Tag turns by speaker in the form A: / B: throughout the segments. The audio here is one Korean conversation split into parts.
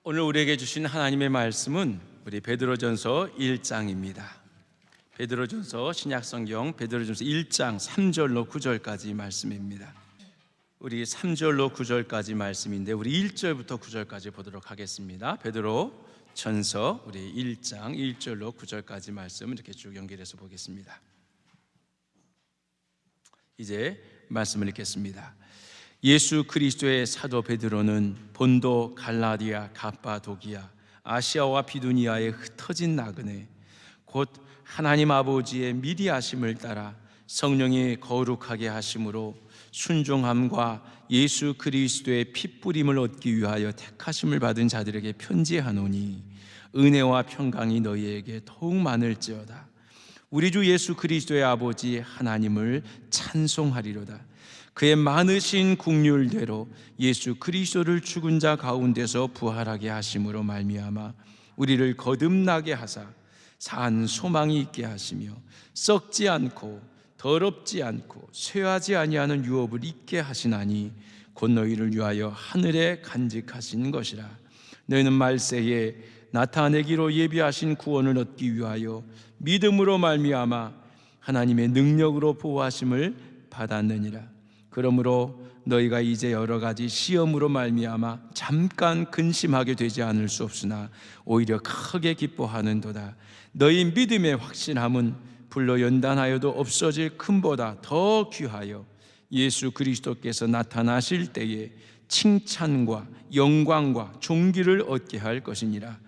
A: 오늘 우리에게 주신 하나님의 말씀은 우리 베드로전서 1장입니다. 베드로전서 신약성경 베드로전서 1장 3절로 9절까지 말씀입니다. 우리 3절로 9절까지 말씀인데 우리 1절부터 9절까지 보도록 하겠습니다. 베드로전서 우리 1장 1절로 9절까지 말씀 이렇게 쭉 연결해서 보겠습니다. 이제 말씀을 읽겠습니다. 예수 그리스도의 사도 베드로는 본도, 갈라디아, 갑바도기아, 아시아와 비두니아에 흩어진 나그네 곧 하나님 아버지의 미리 하심을 따라 성령이 거룩하게 하심으로 순종함과 예수 그리스도의 핏부림을 얻기 위하여 택하심을 받은 자들에게 편지하노니 은혜와 평강이 너희에게 더욱 많을지어다. 우리 주 예수 그리스도의 아버지 하나님을 찬송하리로다. 그의 많으신 긍휼대로 예수 그리스도를 죽은 자 가운데서 부활하게 하심으로 말미암아 우리를 거듭나게 하사 산 소망이 있게 하시며 썩지 않고 더럽지 않고 쇠하지 아니하는 유업을 있게 하시나니 곧 너희를 위하여 하늘에 간직하신 것이라. 너희는 말세에 나타내기로 예비하신 구원을 얻기 위하여 믿음으로 말미암아 하나님의 능력으로 보호하심을 받았느니라. 그러므로 너희가 이제 여러 가지 시험으로 말미암아 잠깐 근심하게 되지 않을 수 없으나 오히려 크게 기뻐하는도다. 너희 믿음의 확신함은 불로 연단하여도 없어질 금보다 더 귀하여 예수 그리스도께서 나타나실 때에 칭찬과 영광과 존귀를 얻게 할 것이니라.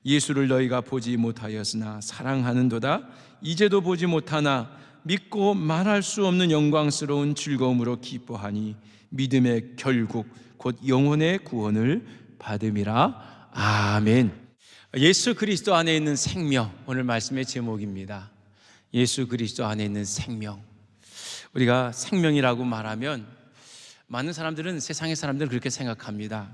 A: 예수를 너희가 보지 못하였으나 사랑하는도다. 이제도 보지 못하나 믿고 말할 수 없는 영광스러운 즐거움으로 기뻐하니 믿음의 결국 곧 영혼의 구원을 받음이라. 아멘. 예수 그리스도 안에 있는 생명, 오늘 말씀의 제목입니다. 예수 그리스도 안에 있는 생명. 우리가 생명이라고 말하면 많은 사람들은, 세상의 사람들은 그렇게 생각합니다.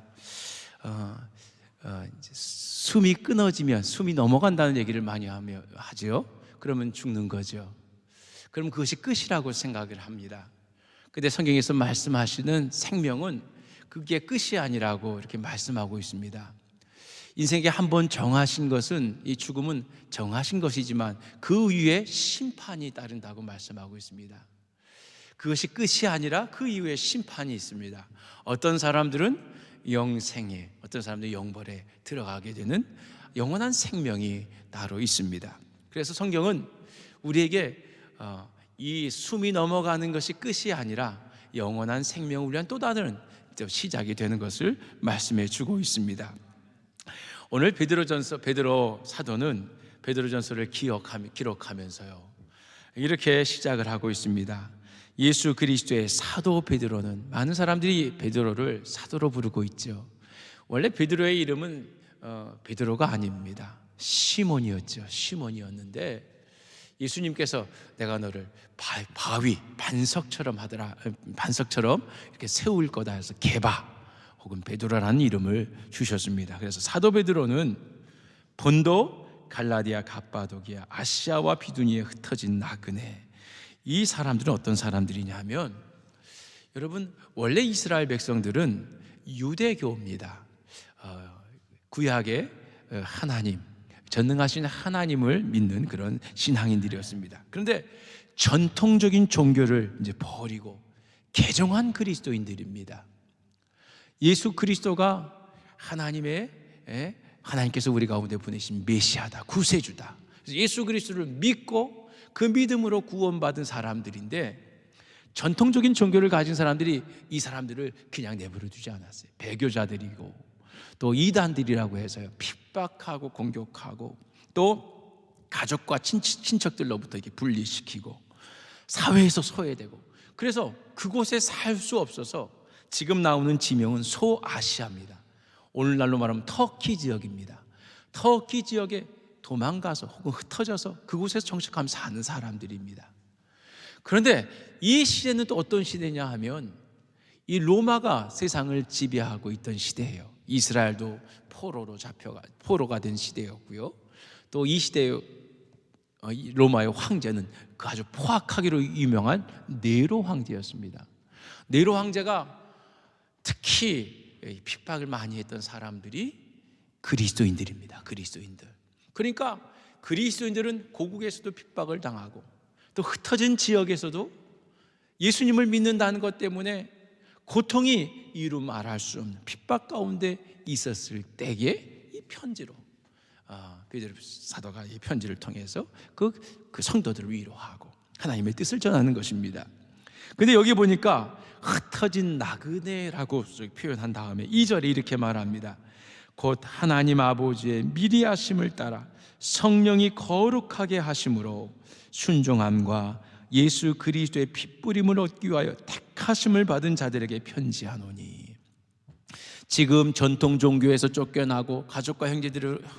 A: 숨이 끊어지면, 숨이 넘어간다는 얘기를 많이 하죠. 그러면 죽는 거죠. 그럼 그것이 끝이라고 생각을 합니다. 근데 성경에서 말씀하시는 생명은 그게 끝이 아니라고 이렇게 말씀하고 있습니다. 인생에 한번 정하신 것은, 이 죽음은 정하신 것이지만 그 위에 심판이 따른다고 말씀하고 있습니다. 그것이 끝이 아니라 그 이후에 심판이 있습니다. 어떤 사람들은 영생에, 어떤 사람들은 영벌에 들어가게 되는 영원한 생명이 따로 있습니다. 그래서 성경은 우리에게 이 숨이 넘어가는 것이 끝이 아니라 영원한 생명을 위한 또 다른 시작이 되는 것을 말씀해 주고 있습니다. 오늘 베드로 사도는 베드로전서를 기록하면서요 이렇게 시작을 하고 있습니다. 예수 그리스도의 사도 베드로는, 많은 사람들이 베드로를 사도로 부르고 있죠. 원래 베드로의 이름은 베드로가 아닙니다. 시몬이었죠. 시몬이었는데 예수님께서 내가 너를 바위, 반석처럼 이렇게 세울 거다 해서 게바 혹은 베드로라는 이름을 주셨습니다. 그래서 사도 베드로는 본도, 갈라디아, 갑바도기아, 아시아와 비두니아에 흩어진 나그네. 이 사람들은 어떤 사람들이냐 하면, 여러분, 원래 이스라엘 백성들은 유대교입니다. 구약의 하나님, 전능하신 하나님을 믿는 그런 신앙인들이었습니다. 그런데 전통적인 종교를 이제 버리고 개종한 그리스도인들입니다. 예수 그리스도가 하나님께서 우리 가운데 보내신 메시아다, 구세주다. 그래서 예수 그리스도를 믿고 그 믿음으로 구원받은 사람들인데, 전통적인 종교를 가진 사람들이 이 사람들을 그냥 내버려 두지 않았어요. 배교자들이고 또 이단들이라고 해서요 핍박하고 공격하고 또 가족과 친척들로부터 이렇게 분리시키고 사회에서 소외되고, 그래서 그곳에 살 수 없어서 지금 나오는 지명은 소아시아입니다. 오늘날로 말하면 터키 지역입니다. 터키 지역에 도망가서 혹은 흩어져서 그곳에서 정착하며 사는 사람들입니다. 그런데 이 시대는 또 어떤 시대냐 하면, 이 로마가 세상을 지배하고 있던 시대예요. 이스라엘도 포로가 된 시대였고요. 또 이 시대의 로마의 황제는 그 아주 포악하기로 유명한 네로 황제였습니다. 네로 황제가 특히 핍박을 많이 했던 사람들이 그리스도인들입니다. 그리스도인들. 그러니까 그리스도인들은 고국에서도 핍박을 당하고 또 흩어진 지역에서도 예수님을 믿는다는 것 때문에 고통이 이루 말할 수 없는 핍박 가운데 있었을 때에 이 편지로 베드로 사도가 이 편지를 통해서 그 성도들을 위로하고 하나님의 뜻을 전하는 것입니다. 근데 여기 보니까 흩어진 나그네라고 표현한 다음에 2절에 이렇게 말합니다. 곧 하나님 아버지의 미리 하심을 따라 성령이 거룩하게 하심으로 순종함과 예수 그리스도의 핏부림을 얻기 위하여 택하심을 받은 자들에게 편지하노니. 지금 전통 종교에서 쫓겨나고 가족과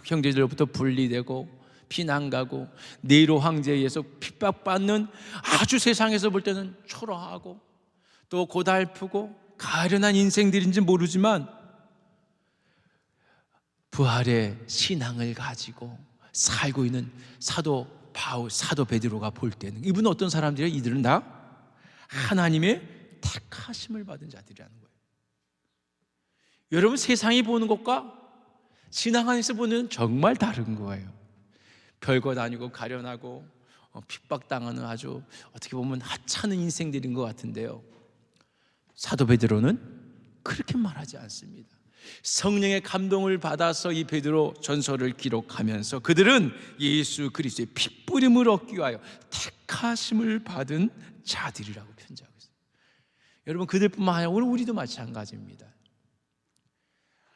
A: 형제들로부터 분리되고 피난가고 네로 황제에 의해서 핍박받는 아주 세상에서 볼 때는 초라하고 또 고달프고 가련한 인생들인지 모르지만 부활의 신앙을 가지고 살고 있는 사도 베드로가 볼 때는 이분은 어떤 사람들이에요? 이들은 다 하나님의 택하심을 받은 자들이라는 거예요. 여러분, 세상이 보는 것과 신앙 안에서 보는 정말 다른 거예요. 별것 아니고 가련하고 핍박당하는 아주 어떻게 보면 하찮은 인생들인 것 같은데요, 사도 베드로는 그렇게 말하지 않습니다. 성령의 감동을 받아서 이 베드로 전서를 기록하면서 그들은 예수 그리스도의 핏부림을 얻기 위하여 택하심을 받은 자들이라고 편지하고 있어요. 여러분, 그들뿐만 아니라 오늘 우리도 마찬가지입니다.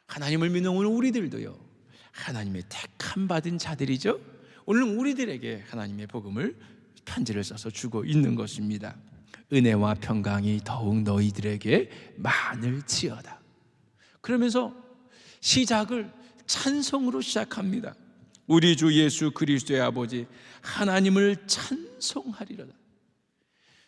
A: 하나님을 믿는 오늘 우리들도요, 하나님의 택함 받은 자들이죠. 오늘 우리들에게 하나님의 복음을 편지를 써서 주고 있는 것입니다. 은혜와 평강이 더욱 너희들에게 많을지어다. 그러면서 시작을 찬송으로 시작합니다. 우리 주 예수 그리스도의 아버지 하나님을 찬송하리로다.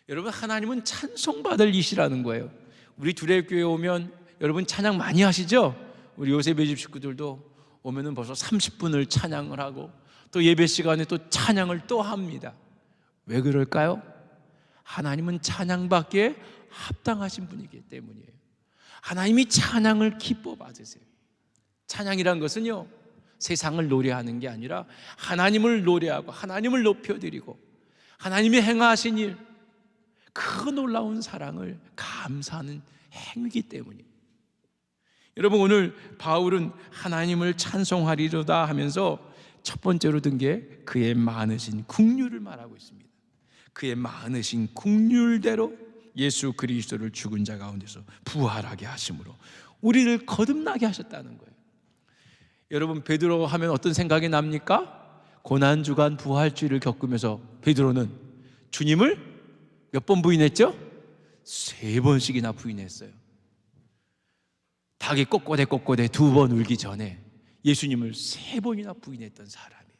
A: 여러분, 하나님은 찬송받을 이시라는 거예요. 우리 두레교회 오면 여러분 찬양 많이 하시죠? 우리 요셉의 집 식구들도 오면은 벌써 30분을 찬양을 하고 또 예배 시간에 또 찬양을 또 합니다. 왜 그럴까요? 하나님은 찬양받기에 합당하신 분이기 때문이에요. 하나님이 찬양을 기뻐 받으세요. 찬양이란 것은요, 세상을 노래하는 게 아니라 하나님을 노래하고 하나님을 높여드리고 하나님이 행하신 일, 그 놀라운 사랑을 감사하는 행위이기 때문이에요. 여러분, 오늘 바울은 하나님을 찬송하리로다 하면서 첫 번째로 든 게 그의 많으신 긍휼을 말하고 있습니다. 그의 많으신 긍휼대로 예수 그리스도를 죽은 자 가운데서 부활하게 하심으로 우리를 거듭나게 하셨다는 거예요. 여러분, 베드로 하면 어떤 생각이 납니까? 고난주간 부활주의를 겪으면서 베드로는 주님을 몇 번 부인했죠? 3번씩이나 부인했어요. 닭이 꼬꼬대 2번 울기 전에 예수님을 3번이나 부인했던 사람이에요.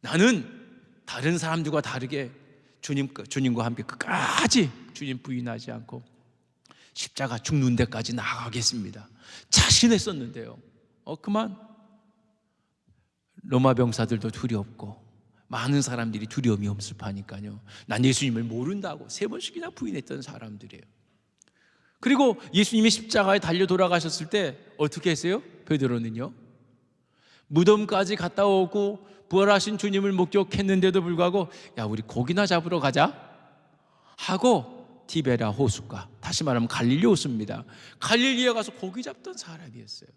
A: 나는 다른 사람들과 다르게 주님과 함께 끝까지 주님 부인하지 않고 십자가 죽는 데까지 나아가겠습니다, 자신했었는데요, 그만 로마 병사들도 두렵고 많은 사람들이 두려움이 엄습하니까요, 난 예수님을 모른다고 3번씩이나 부인했던 사람들이에요. 그리고 예수님이 십자가에 달려 돌아가셨을 때 어떻게 했어요? 베드로는요, 무덤까지 갔다 오고 부활하신 주님을 목격했는데도 불구하고 야, 우리 고기나 잡으러 가자 하고 티베라 호숫가, 다시 말하면 갈릴리 호수입니다. 갈릴리에 가서 고기 잡던 사람이었어요.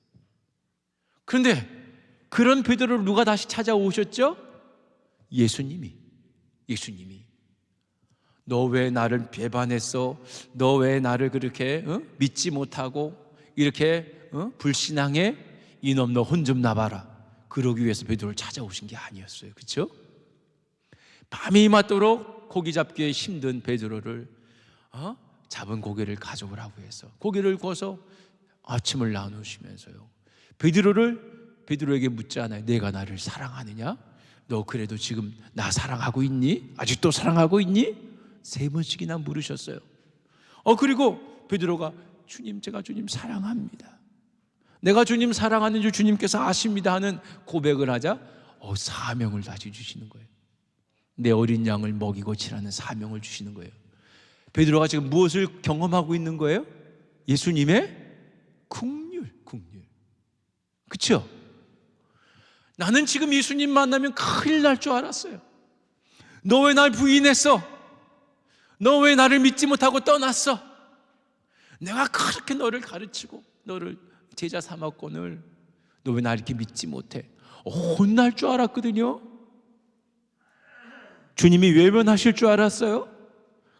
A: 그런데 그런 베드로를 누가 다시 찾아오셨죠? 예수님이 너 왜 나를 배반했어? 너 왜 나를 그렇게 믿지 못하고 이렇게 불신앙해? 이놈 너 혼 좀 나봐라. 그러기 위해서 베드로를 찾아오신 게 아니었어요. 그렇죠? 밤이 맞도록 고기 잡기에 힘든 베드로를 잡은 고기를 가져오라고 해서 고기를 구워서 아침을 나누시면서요, 베드로에게 묻지 않아요. 내가 나를 사랑하느냐? 너 그래도 지금 나 사랑하고 있니? 아직도 사랑하고 있니? 3번씩이나 물으셨어요. 그리고 베드로가 주님, 제가 주님 사랑합니다, 내가 주님 사랑하는 줄 주님께서 아십니다 하는 고백을 하자 사명을 다시 주시는 거예요. 내 어린 양을 먹이고 치라는 사명을 주시는 거예요. 베드로가 지금 무엇을 경험하고 있는 거예요? 예수님의 긍휼. 그렇죠? 나는 지금 예수님 만나면 큰일 날 줄 알았어요. 너 왜 날 부인했어? 너 왜 나를 믿지 못하고 떠났어? 내가 그렇게 너를 가르치고 너를 제자 삼았거늘 너 왜 나 이렇게 믿지 못해? 혼날 줄 알았거든요. 주님이 외면하실 줄 알았어요.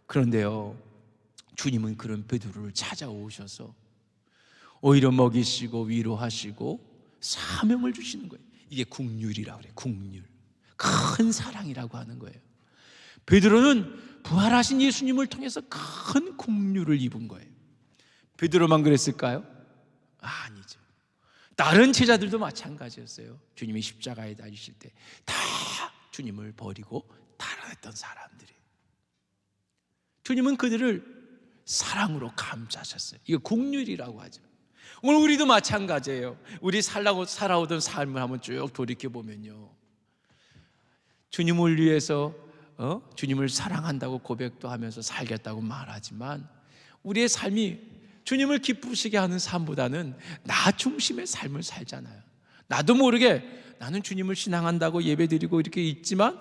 A: 그런데요, 주님은 그런 베드로를 찾아오셔서 오히려 먹이시고 위로하시고 사명을 주시는 거예요. 이게 국률이라고 그래요. 국률, 큰 사랑이라고 하는 거예요. 베드로는 부활하신 예수님을 통해서 큰 국률을 입은 거예요. 베드로만 그랬을까요? 아니죠. 다른 제자들도 마찬가지였어요. 주님이 십자가에 달리실 때 다 주님을 버리고 따라했던 사람들이, 주님은 그들을 사랑으로 감싸셨어요. 이거 국률이라고 하죠. 오늘 우리도 마찬가지예요. 우리 살아오던 삶을 한번 쭉 돌이켜보면요, 주님을 위해서 주님을 사랑한다고 고백도 하면서 살겠다고 말하지만 우리의 삶이 주님을 기쁘시게 하는 삶보다는 나 중심의 삶을 살잖아요. 나도 모르게 나는 주님을 신앙한다고 예배드리고 이렇게 있지만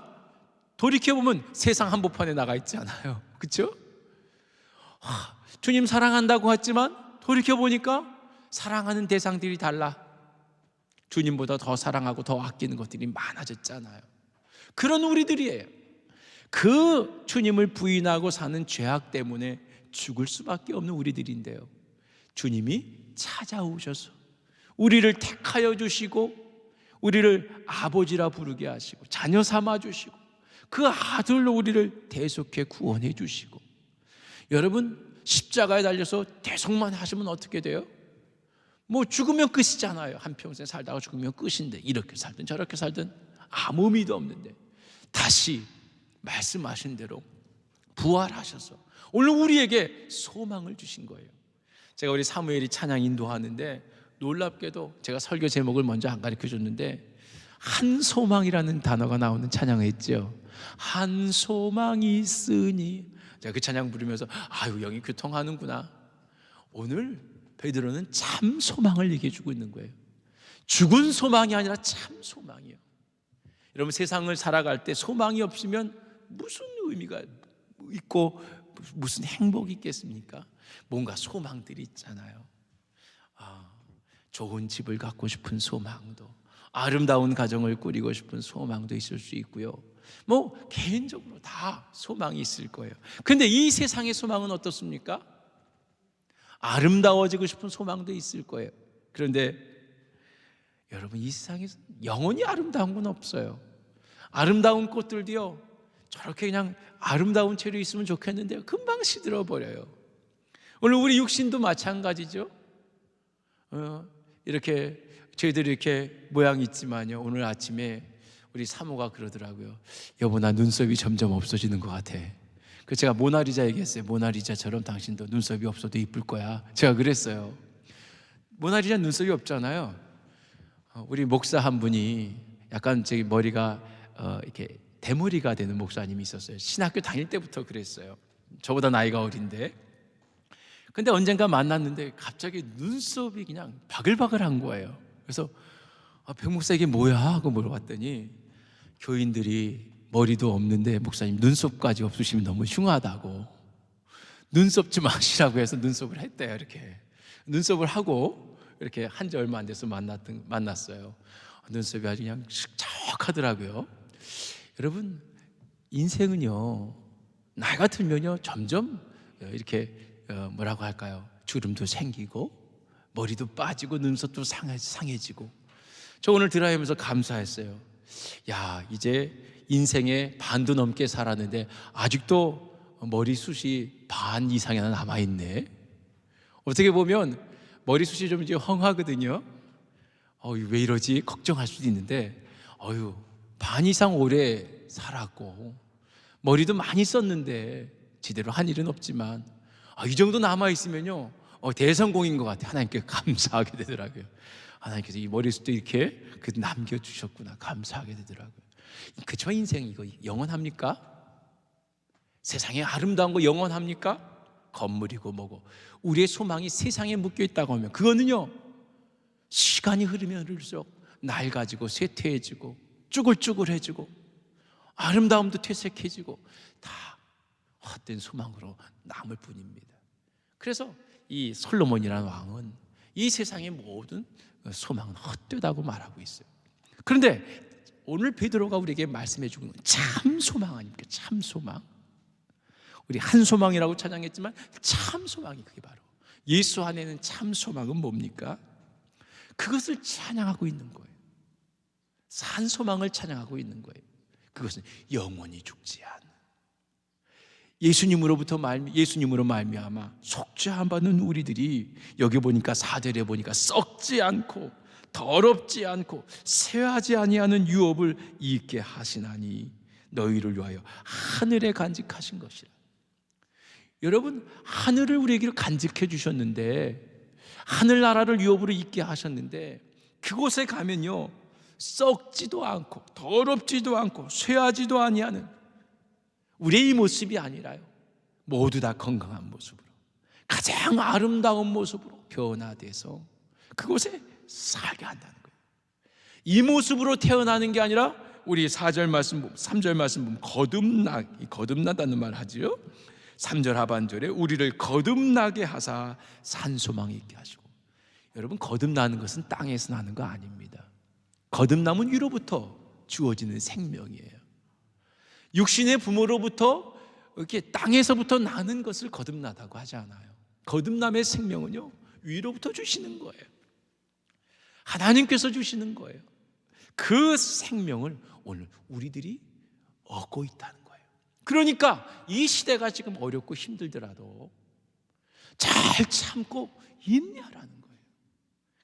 A: 돌이켜보면 세상 한복판에 나가 있지 않아요. 그렇죠? 주님 사랑한다고 했지만 돌이켜보니까 사랑하는 대상들이 달라. 주님보다 더 사랑하고 더 아끼는 것들이 많아졌잖아요. 그런 우리들이에요. 그 주님을 부인하고 사는 죄악 때문에 죽을 수밖에 없는 우리들인데요, 주님이 찾아오셔서 우리를 택하여 주시고 우리를 아버지라 부르게 하시고 자녀 삼아 주시고 그 아들로 우리를 대속해 구원해 주시고, 여러분 십자가에 달려서 대속만 하시면 어떻게 돼요? 뭐 죽으면 끝이잖아요. 한평생 살다가 죽으면 끝인데, 이렇게 살든 저렇게 살든 아무 의미도 없는데 다시 말씀하신 대로 부활하셔서 오늘 우리에게 소망을 주신 거예요. 제가 우리 사무엘이 찬양 인도하는데 놀랍게도 제가 설교 제목을 먼저 안 가르쳐줬는데 한 소망이라는 단어가 나오는 찬양을 했죠. 한 소망이 있으니. 제가 그 찬양 부르면서 아유, 영이 교통하는구나. 오늘 베드로는 참 소망을 얘기해 주고 있는 거예요. 죽은 소망이 아니라 참 소망이에요. 여러분, 세상을 살아갈 때 소망이 없으면 무슨 의미가 있고 무슨 행복이 있겠습니까? 뭔가 소망들이 있잖아요. 좋은 집을 갖고 싶은 소망도, 아름다운 가정을 꾸리고 싶은 소망도 있을 수 있고요, 뭐 개인적으로 다 소망이 있을 거예요. 그런데 이 세상의 소망은 어떻습니까? 아름다워지고 싶은 소망도 있을 거예요. 그런데 여러분, 이 세상에서 영원히 아름다운 건 없어요. 아름다운 꽃들도요, 저렇게 그냥 아름다운 채로 있으면 좋겠는데 금방 시들어버려요. 오늘 우리 육신도 마찬가지죠. 이렇게 저희들이 이렇게 모양이 있지만요, 오늘 아침에 우리 사모가 그러더라고요. 여보, 나 눈썹이 점점 없어지는 것 같아. 그 제가 모나리자 얘기했어요. 모나리자처럼 당신도 눈썹이 없어도 이쁠 거야. 제가 그랬어요. 모나리자 눈썹이 없잖아요. 우리 목사 한 분이 약간 저기 머리가 이렇게 대머리가 되는 목사님이 있었어요. 신학교 다닐 때부터 그랬어요. 저보다 나이가 어린데. 근데 언젠가 만났는데 갑자기 눈썹이 그냥 바글바글한 거예요. 그래서 백 목사 이게 뭐야 하고 물어봤더니 교인들이 머리도 없는데 목사님 눈썹까지 없으시면 너무 흉하다고 눈썹 좀 하시라고 해서 눈썹을 했대요. 이렇게 눈썹을 하고 이렇게 한 지 얼마 안 돼서 만났어요. 눈썹이 아주 그냥 슥적하더라고요. 여러분, 인생은요, 나이가 들면요 점점 이렇게 뭐라고 할까요? 주름도 생기고 머리도 빠지고 눈썹도 상해지고. 저 오늘 드라이브하면서 감사했어요. 야, 이제 인생의 반도 넘게 살았는데 아직도 머리숱이 반 이상이나 남아있네. 어떻게 보면 머리숱이 좀 이제 헝하거든요. 왜 이러지? 걱정할 수도 있는데 반 이상 오래 살았고 머리도 많이 썼는데 제대로 한 일은 없지만 이 정도 남아있으면요 대성공인 것 같아요. 하나님께 감사하게 되더라고요. 하나님께서 이 머리숱도 이렇게 남겨주셨구나 감사하게 되더라고요. 그렇지만 인생 이거 영원합니까? 세상에 아름다운 거 영원합니까? 건물이고 뭐고. 우리의 소망이 세상에 묶여 있다고 하면 그거는요 시간이 흐르면 흐를수록 낡아지고 쇠퇴해지고 쭈글쭈글해지고 아름다움도 퇴색해지고 다 헛된 소망으로 남을 뿐입니다. 그래서 이 솔로몬이라는 왕은 이 세상의 모든 소망은 헛되다고 말하고 있어요. 그런데 오늘 베드로가 우리에게 말씀해 주는 건 참 소망 아닙니까? 참 소망. 우리 한 소망이라고 찬양했지만 참 소망이 그게 바로 예수 안에는 참 소망은 뭡니까? 그것을 찬양하고 있는 거예요. 산 소망을 찬양하고 있는 거예요. 그것은 영원히 죽지 않은 예수님으로 말미암아 속죄함 받는 우리들이 여기 보니까 4절에 보니까 썩지 않고 더럽지 않고 쇠하지 아니하는 유업을 잊게 하시나니 너희를 위하여 하늘에 간직하신 것이라. 여러분, 하늘을 우리에게 간직해 주셨는데, 하늘나라를 유업으로 잊게 하셨는데, 그곳에 가면요 썩지도 않고 더럽지도 않고 쇠하지도 아니하는 우리의 이 모습이 아니라요, 모두 다 건강한 모습으로 가장 아름다운 모습으로 변화돼서 그곳에 살게 한다는 거예요. 이 모습으로 태어나는 게 아니라 우리 4절 말씀, 3절 말씀 보면 거듭나다는 말 하지요. 3절 하반절에 우리를 거듭나게 하사 산소망이 있게 하시고. 여러분, 거듭나는 것은 땅에서 나는 거 아닙니다. 거듭남은 위로부터 주어지는 생명이에요. 육신의 부모로부터 이렇게 땅에서부터 나는 것을 거듭나다고 하지 않아요. 거듭남의 생명은요 위로부터 주시는 거예요. 하나님께서 주시는 거예요. 그 생명을 오늘 우리들이 얻고 있다는 거예요. 그러니까 이 시대가 지금 어렵고 힘들더라도 잘 참고 인내하라는 거예요.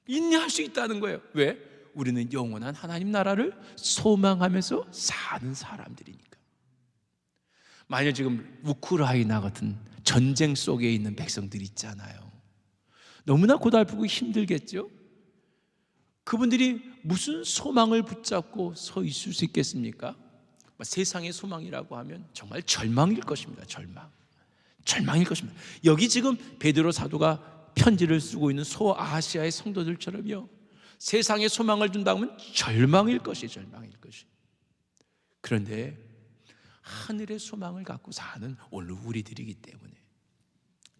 A: 인내할 수 있다는 거예요. 왜? 우리는 영원한 하나님 나라를 소망하면서 사는 사람들이니까. 만약 지금 우크라이나 같은 전쟁 속에 있는 백성들 있잖아요. 너무나 고달프고 힘들겠죠? 그분들이 무슨 소망을 붙잡고 서 있을 수 있겠습니까? 세상의 소망이라고 하면 정말 절망일 것입니다. 절망일 것입니다. 여기 지금 베드로 사도가 편지를 쓰고 있는 소아시아의 성도들처럼요, 세상에 소망을 둔다고 하면 절망일 것이. 그런데 하늘의 소망을 갖고 사는 오늘 우리들이기 때문에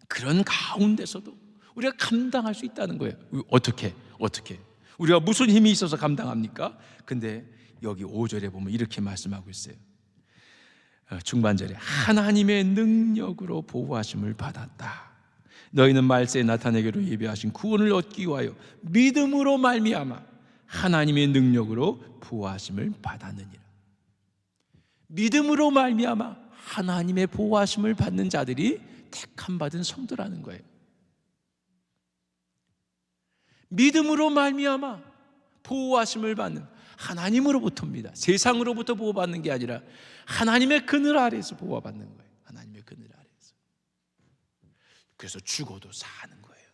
A: 그런 가운데서도 우리가 감당할 수 있다는 거예요. 어떻게? 우리가 무슨 힘이 있어서 감당합니까? 근데 여기 5절에 보면 이렇게 말씀하고 있어요. 중반절에 하나님의 능력으로 보호하심을 받았다. 너희는 말세에 나타내기로 예비하신 구원을 얻기 위하여 믿음으로 말미암아 하나님의 능력으로 보호하심을 받았느니라. 믿음으로 말미암아 하나님의 보호하심을 받는 자들이 택함 받은 성도라는 거예요. 믿음으로 말미암아 보호하심을 받는 하나님으로부터입니다. 세상으로부터 보호받는 게 아니라 하나님의 그늘 아래에서 보호받는 거예요. 하나님의 그늘 아래에서. 그래서 죽어도 사는 거예요.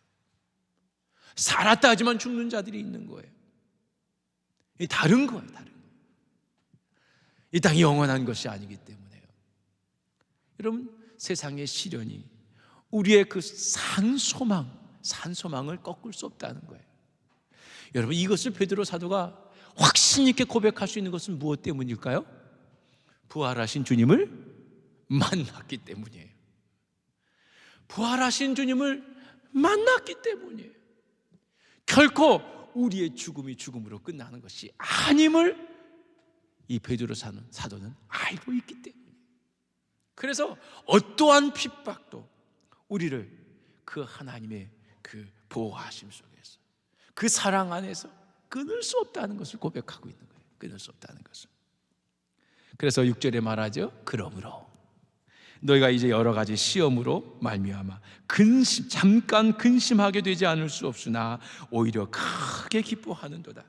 A: 살았다 하지만 죽는 자들이 있는 거예요. 이 다른 거예요. 이 땅이 영원한 것이 아니기 때문에요. 여러분, 세상의 시련이 우리의 그 산소망을 꺾을 수 없다는 거예요. 여러분, 이것을 베드로 사도가 확신 있게 고백할 수 있는 것은 무엇 때문일까요? 부활하신 주님을 만났기 때문이에요. 부활하신 주님을 만났기 때문이에요. 결코 우리의 죽음이 죽음으로 끝나는 것이 아님을 이 베드로 사도는 알고 있기 때문이에요. 그래서 어떠한 핍박도 우리를 그 하나님의 그 보호하심 속에서, 그 사랑 안에서 끊을 수 없다는 것을 고백하고 있는 거예요. 끊을 수 없다는 것을. 그래서 6절에 말하죠. 그러므로 너희가 이제 여러 가지 시험으로 말미암아 잠깐 근심하게 되지 않을 수 없으나 오히려 크게 기뻐하는도다.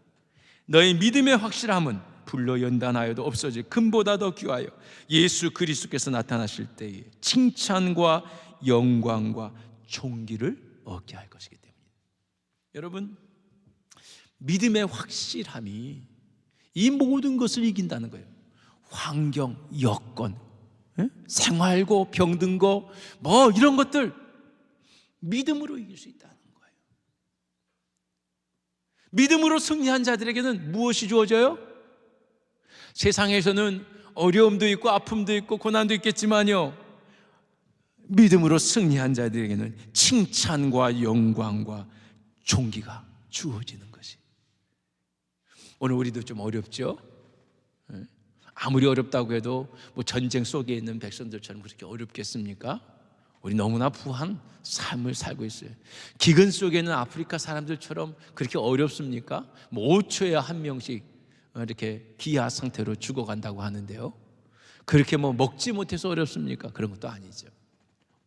A: 너희 믿음의 확실함은 불로 연단하여도 없어질 금보다 더 귀하여 예수 그리스도께서 나타나실 때에 칭찬과 영광과 존귀를 얻게 할 것이기 때문입니다. 여러분, 믿음의 확실함이 이 모든 것을 이긴다는 거예요. 환경, 여건, 생활고 병든고 뭐 이런 것들 믿음으로 이길 수 있다는 거예요. 믿음으로 승리한 자들에게는 무엇이 주어져요? 세상에서는 어려움도 있고 아픔도 있고 고난도 있겠지만요, 믿음으로 승리한 자들에게는 칭찬과 영광과 존귀가 주어지는 것이. 오늘 우리도 좀 어렵죠? 아무리 어렵다고 해도 뭐 전쟁 속에 있는 백성들처럼 그렇게 어렵겠습니까? 우리 너무나 부한 삶을 살고 있어요. 기근 속에 있는 아프리카 사람들처럼 그렇게 어렵습니까? 뭐 5초에 한 명씩 이렇게 기아 상태로 죽어간다고 하는데요, 그렇게 뭐 먹지 못해서 어렵습니까? 그런 것도 아니죠.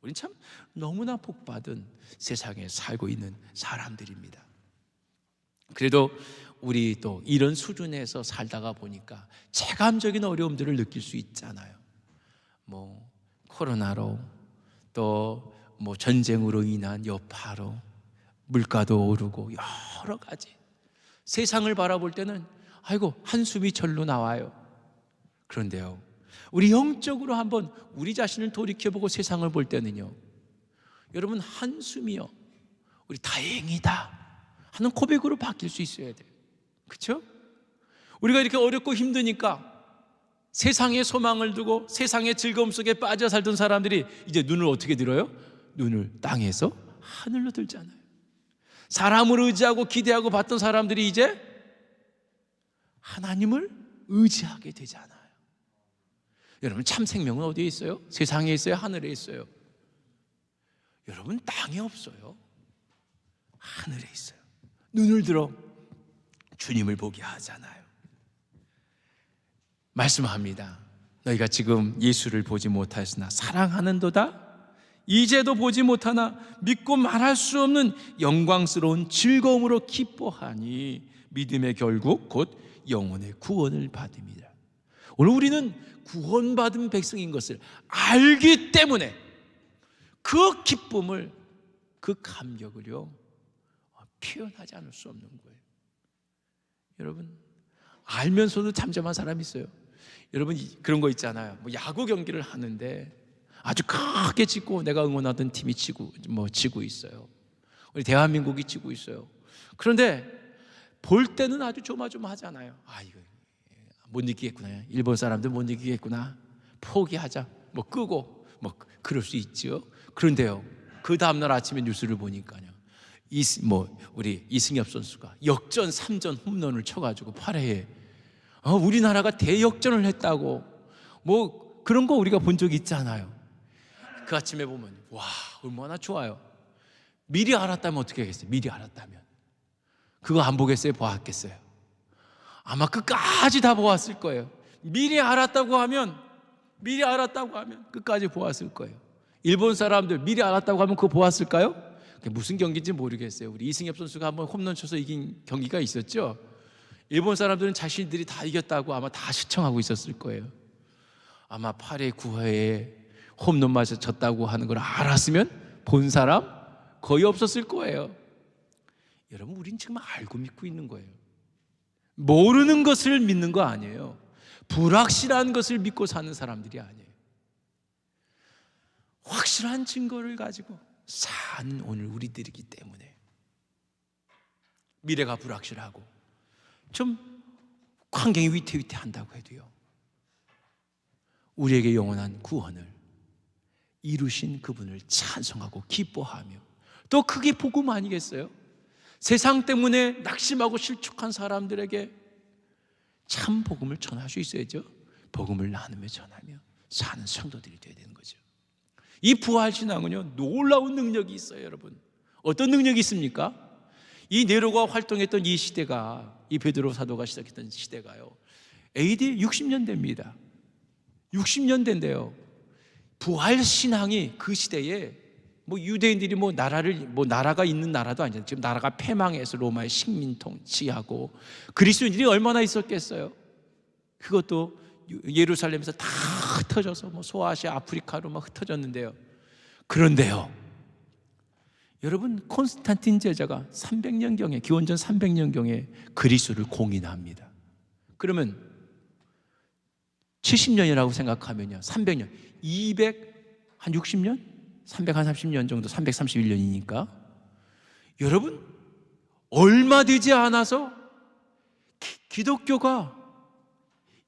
A: 우린 참 너무나 복받은 세상에 살고 있는 사람들입니다. 그래도 우리 또 이런 수준에서 살다가 보니까 체감적인 어려움들을 느낄 수 있잖아요. 뭐 코로나로, 또 뭐 전쟁으로 인한 여파로 물가도 오르고 여러 가지, 세상을 바라볼 때는 아이고 한숨이 절로 나와요. 그런데요, 우리 영적으로 한번 우리 자신을 돌이켜보고 세상을 볼 때는요, 여러분 한숨이요, 우리 다행이다 하는 고백으로 바뀔 수 있어야 돼요. 그렇죠? 우리가 이렇게 어렵고 힘드니까 세상에 소망을 두고 세상의 즐거움 속에 빠져 살던 사람들이 이제 눈을 어떻게 들어요? 눈을 땅에서 하늘로 들잖아요. 사람을 의지하고 기대하고 봤던 사람들이 이제 하나님을 의지하게 되잖아요. 여러분, 참 생명은 어디에 있어요? 세상에 있어요? 하늘에 있어요? 여러분, 땅에 없어요. 하늘에 있어요. 눈을 들어 주님을 보게 하잖아요. 말씀합니다. 너희가 지금 예수를 보지 못하였으나 사랑하는도다. 이제도 보지 못하나 믿고 말할 수 없는 영광스러운 즐거움으로 기뻐하니 믿음의 결국 곧 영혼의 구원을 받음이라. 오늘 우리는 구원받은 백성인 것을 알기 때문에 그 기쁨을, 그 감격을요 표현하지 않을 수 없는 거예요. 여러분, 알면서도 잠잠한 사람이 있어요. 여러분, 그런 거 있잖아요. 뭐 야구 경기를 하는데 아주 크게 지고 내가 응원하던 팀이 지고 있어요. 우리 대한민국이 지고 있어요. 그런데 볼 때는 아주 조마조마하잖아요. 아, 이거 못 이기겠구나. 일본 사람들 못 이기겠구나. 포기하자. 뭐 끄고 뭐 그럴 수 있죠. 그런데요, 그 다음날 아침에 뉴스를 보니까요, 우리 이승엽 선수가 역전 3전 홈런을 쳐가지고 8회에 우리나라가 대역전을 했다고, 뭐 그런 거 우리가 본 적이 있잖아요. 그 아침에 보면 와, 얼마나 좋아요. 미리 알았다면 어떻게 하겠어요? 미리 알았다면 그거 안 보겠어요? 보았겠어요? 아마 끝까지 다 보았을 거예요. 미리 알았다고 하면 끝까지 보았을 거예요. 일본 사람들 미리 알았다고 하면 그거 보았을까요? 무슨 경기인지 모르겠어요. 우리 이승엽 선수가 한번 홈런 쳐서 이긴 경기가 있었죠. 일본 사람들은 자신들이 다 이겼다고 아마 다 시청하고 있었을 거예요. 아마 8회 9회에 홈런 맞아 졌다고 하는 걸 알았으면 본 사람 거의 없었을 거예요. 여러분, 우린 지금 알고 믿고 있는 거예요. 모르는 것을 믿는 거 아니에요. 불확실한 것을 믿고 사는 사람들이 아니에요. 확실한 증거를 가지고 사는 오늘 우리들이기 때문에 미래가 불확실하고 좀 환경이 위태위태한다고 해도요, 우리에게 영원한 구원을 이루신 그분을 찬송하고 기뻐하며, 또 그게 복음 아니겠어요? 세상 때문에 낙심하고 실족한 사람들에게 참 복음을 전할 수 있어야죠. 복음을 나누며 전하며 사는 성도들이 되어야 되는 거죠. 이 부활신앙은요, 놀라운 능력이 있어요. 여러분, 어떤 능력이 있습니까? 이 네로가 활동했던 이 시대가, 이 베드로 사도가 시작했던 시대가요, AD 60년대입니다 60년대인데요 부활신앙이 그 시대에 뭐 유대인들이 나라가 있는 나라도 아니잖아요. 지금 나라가 패망해서 로마의 식민 통치하고 그리스도인들이 얼마나 있었겠어요. 그것도 예루살렘에서 다 흩어져서 뭐 소아시아, 아프리카로 막 흩어졌는데요. 그런데요, 여러분, 콘스탄틴 제자가 300년경에, 기원전 300년경에 그리스도를 공인합니다. 그러면 70년이라고 생각하면요, 300년, 260년? 330년 정도, 331년이니까 여러분, 얼마 되지 않아서 기독교가,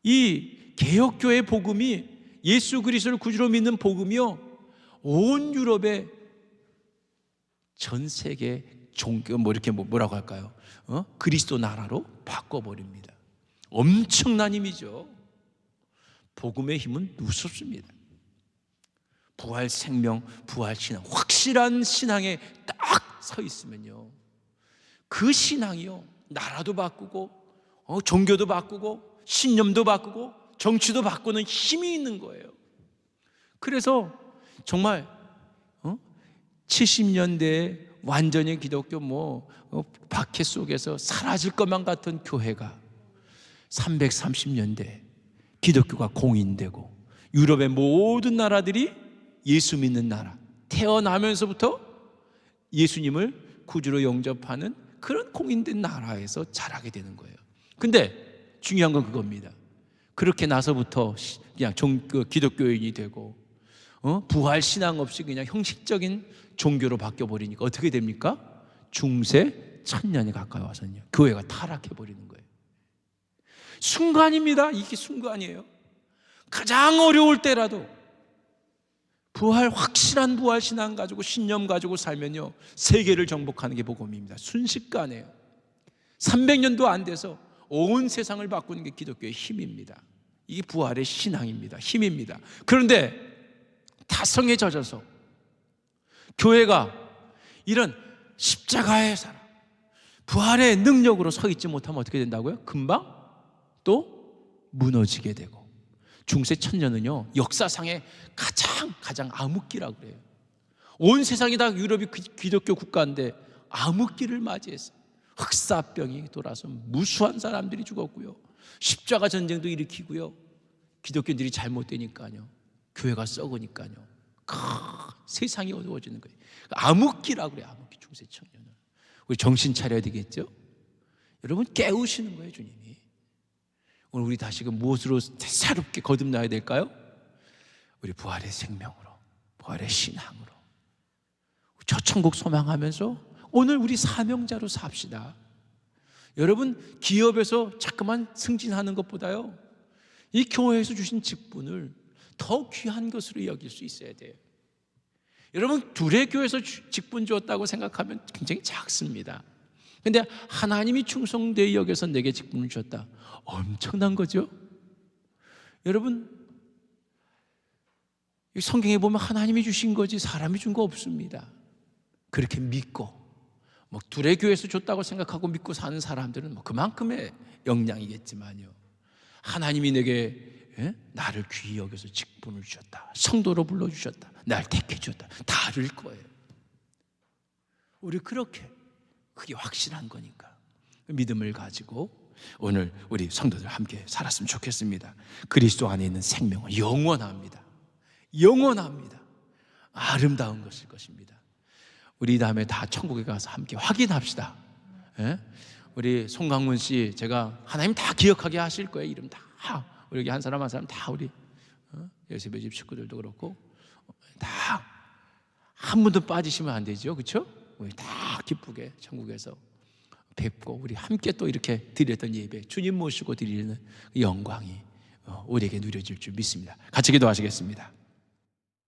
A: 이 개혁교회 복음이, 예수 그리스도를 구주로 믿는 복음이요, 온 유럽의 전 세계 종교, 뭐라고 할까요? 그리스도 나라로 바꿔버립니다. 엄청난 힘이죠. 복음의 힘은 무섭습니다. 부활 생명, 부활 신앙, 확실한 신앙에 딱 서 있으면요, 그 신앙이요, 나라도 바꾸고 종교도 바꾸고 신념도 바꾸고 정치도 바꾸는 힘이 있는 거예요. 그래서 정말 70년대에 완전히 기독교 박해 속에서 사라질 것만 같은 교회가 330년대 기독교가 공인되고 유럽의 모든 나라들이 예수 믿는 나라, 태어나면서부터 예수님을 구주로 영접하는 그런 공인된 나라에서 자라게 되는 거예요. 근데 중요한 건 그겁니다. 그렇게 나서부터 그냥 기독교인이 되고 부활 신앙 없이 그냥 형식적인 종교로 바뀌어버리니까 어떻게 됩니까? 중세 천년이 가까이 와서는요, 교회가 타락해버리는 거예요. 순간입니다. 이게 순간이에요. 가장 어려울 때라도 확실한 부활 신앙 가지고 신념 가지고 살면요, 세계를 정복하는 게 복음입니다. 순식간에요. 300년도 안 돼서 온 세상을 바꾸는 게 기독교의 힘입니다. 이게 부활의 신앙입니다. 힘입니다. 그런데 타성에 젖어서 교회가 이런 십자가의 사랑, 부활의 능력으로 서 있지 못하면 어떻게 된다고요? 금방 또 무너지게 되고, 중세 천년은요, 역사상의 가장 암흑기라고 그래요. 온 세상이 다 유럽이 기독교 국가인데 암흑기를 맞이했어요. 흑사병이 돌아서 무수한 사람들이 죽었고요, 십자가 전쟁도 일으키고요, 기독교인들이 잘못되니까요, 교회가 썩으니까요, 세상이 어두워지는 거예요. 암흑기라고 그래요. 암흑기, 중세 천년은. 우리 정신 차려야 되겠죠? 여러분, 깨우시는 거예요, 주님이. 오늘 우리 다시금 무엇으로 새롭게 거듭나야 될까요? 우리 부활의 생명으로, 부활의 신앙으로, 저 천국 소망하면서 오늘 우리 사명자로 삽시다. 여러분, 기업에서 자꾸만 승진하는 것보다요, 이 교회에서 주신 직분을 더 귀한 것으로 여길 수 있어야 돼요. 여러분, 둘의 교회에서 직분 주었다고 생각하면 굉장히 작습니다. 근데 하나님이 충성되이 여겨서 내게 직분을 주었다, 엄청난 거죠. 여러분, 성경에 보면 하나님이 주신 거지 사람이 준 거 없습니다. 그렇게 믿고 둘의 교회에서 줬다고 생각하고 믿고 사는 사람들은 그만큼의 역량이겠지만요, 하나님이 내게 나를 귀히 여겨서 직분을 주셨다, 성도로 불러주셨다, 날 택해 주셨다, 다를 거예요. 우리 그게 확실한 거니까 믿음을 가지고 오늘 우리 성도들 함께 살았으면 좋겠습니다. 그리스도 안에 있는 생명은 영원합니다. 영원합니다. 아름다운 것일 것입니다. 우리 다음에 다 천국에 가서 함께 확인합시다. 우리 송강문 씨, 제가 하나님 다 기억하게 하실 거예요. 이름 다, 우리 여기 한 사람 한 사람 다, 우리 요셉의 집 식구들도 그렇고 다 한 분도 빠지시면 안 되죠, 그렇죠? 우리 다 기쁘게 천국에서 뵙고 우리 함께 또 이렇게 드렸던 예배, 주님 모시고 드리는 영광이 우리에게 누려질 줄 믿습니다. 같이 기도하시겠습니다.